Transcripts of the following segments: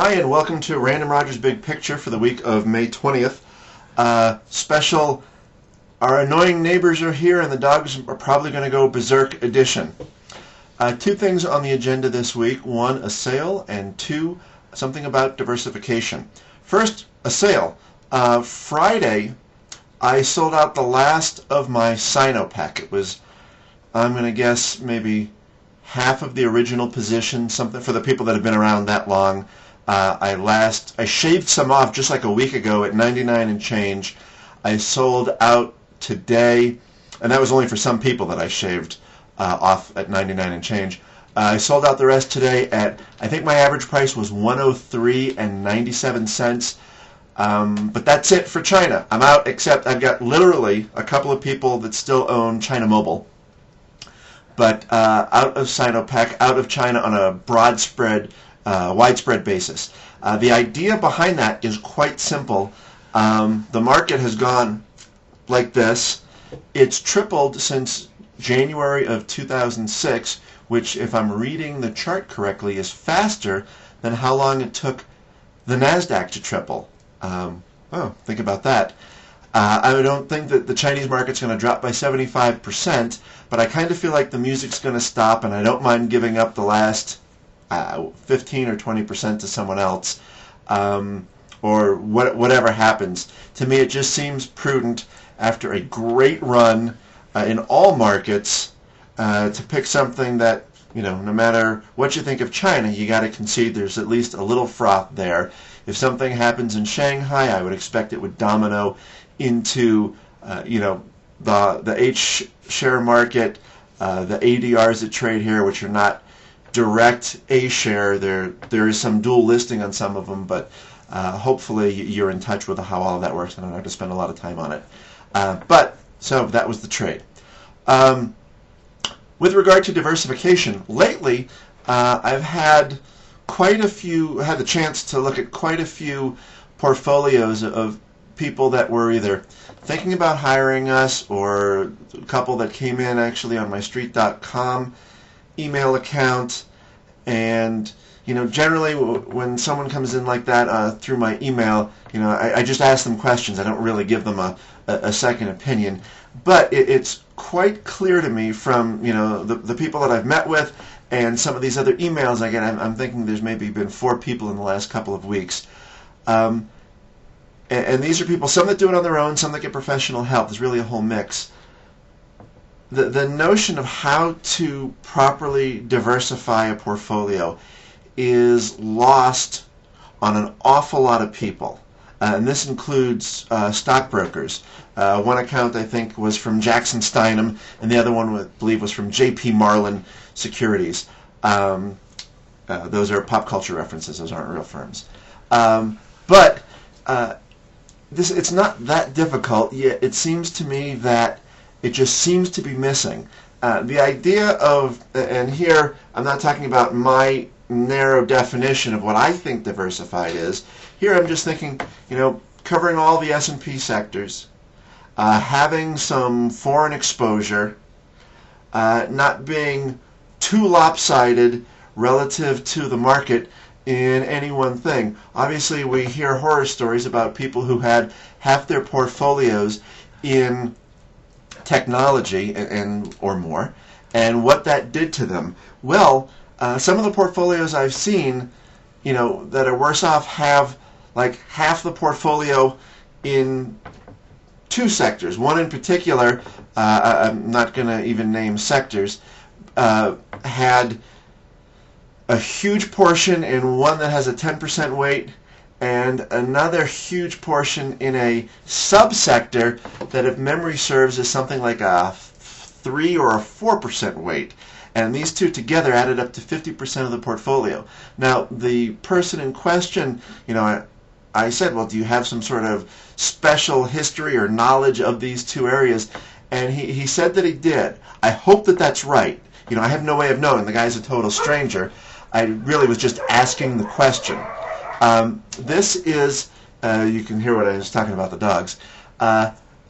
Hi, and welcome to Random Rogers Big Picture for the week of May 20th. Special, our annoying neighbors are here and the dogs are probably going to go berserk edition. Two things on the agenda this week. One, a sale, and two, something about diversification. First, a sale. Friday, I sold out the last of my Sinopec. It was, I'm going to guess, maybe half of the original position, something for the people that have been around that long. I shaved some off just like a week ago at 99 and change. I sold out today, and that was only for some people that I shaved off at 99 and change. I sold out the rest today at, I think my average price was 103 and 97 cents. But that's it for China. I'm out, except I've got literally a couple of people that still own China Mobile. But out of Sinopec, out of China on a widespread basis. The idea behind that is quite simple. The market has gone like this. It's tripled since January of 2006, which, if I'm reading the chart correctly, is faster than how long it took the NASDAQ to triple. Think about that. I don't think that the Chinese market's going to drop by 75%, but I kind of feel like the music's going to stop, and I don't mind giving up the last 15 or 20% to someone else, or whatever happens. To me, it just seems prudent after a great run in all markets to pick something that, no matter what you think of China, you got to concede there's at least a little froth there. If something happens in Shanghai, I would expect it would domino into, the H-share market, the ADRs that trade here, which are not direct A-share. There is some dual listing on some of them, but hopefully you're in touch with how all of that works. I don't have to spend a lot of time on it. So that was the trade. With regard to diversification, lately I've had the chance to look at quite a few portfolios of people that were either thinking about hiring us, or a couple that came in actually on my Street.com email account. And generally when someone comes in like that through my email, I just ask them questions. I don't really give them a second opinion, but it's quite clear to me from the people that I've met with and some of these other emails I get. I'm thinking there's maybe been 4 people in the last couple of weeks, and these are people, some that do it on their own, some that get professional help. There's really a whole mix. The notion of how to properly diversify a portfolio is lost on an awful lot of people. And this includes stockbrokers. One account, I think, was from Jackson Steinem, and the other one, I believe, was from J.P. Marlin Securities. Those are pop culture references. Those aren't real firms. But it's not that difficult, yet it seems to me that it just seems to be missing. The idea of, and here I'm not talking about my narrow definition of what I think diversified is. Here I'm just thinking, covering all the S&P sectors, having some foreign exposure, not being too lopsided relative to the market in any one thing. Obviously, we hear horror stories about people who had half their portfolios in technology or more, and what that did to them. Well, some of the portfolios I've seen, that are worse off have like half the portfolio in 2 sectors. One in particular, I'm not going to even name sectors, had a huge portion in one that has a 10% weight, and another huge portion in a subsector that, if memory serves, is something like a 3 or a 4% weight. And these two together added up to 50% of the portfolio. Now, the person in question, I said, well, do you have some sort of special history or knowledge of these 2 areas? And he said that he did. I hope that that's right. I have no way of knowing. The guy's a total stranger. I really was just asking the question. This is, you can hear what I was talking about, the dogs.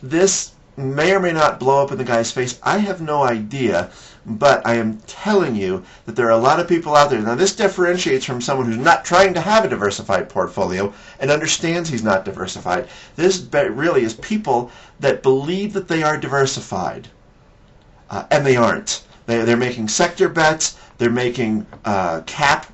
This may or may not blow up in the guy's face. I have no idea, but I am telling you that there are a lot of people out there. Now, this differentiates from someone who's not trying to have a diversified portfolio and understands he's not diversified. This really is people that believe that they are diversified, and they aren't. They're making sector bets. They're making cap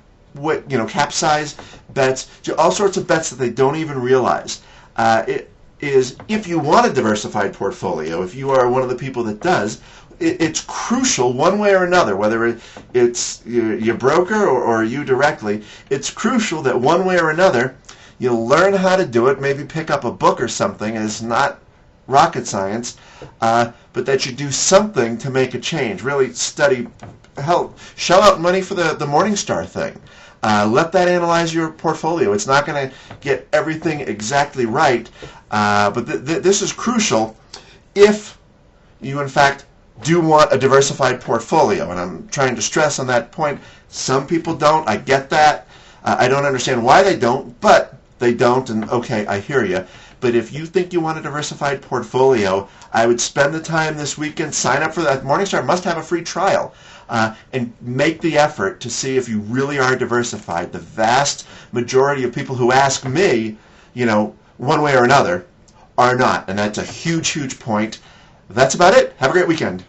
size bets, all sorts of bets that they don't even realize. It is, if you want a diversified portfolio, if you are one of the people that does, it's crucial one way or another, whether it's your broker or you directly, it's crucial that one way or another you learn how to do it, maybe pick up a book or something. It's not rocket science, but that you do something to make a change. Really study, shell out money for the Morningstar thing. Let that analyze your portfolio. It's not going to get everything exactly right, but this is crucial if you, in fact, do want a diversified portfolio. And I'm trying to stress on that point. Some people don't. I get that. I don't understand why they don't, but they don't, and okay, I hear you. But if you think you want a diversified portfolio, I would spend the time this weekend, sign up for that. Morningstar must have a free trial. And make the effort to see if you really are diversified. The vast majority of people who ask me, one way or another, are not. And that's a huge, huge point. That's about it. Have a great weekend.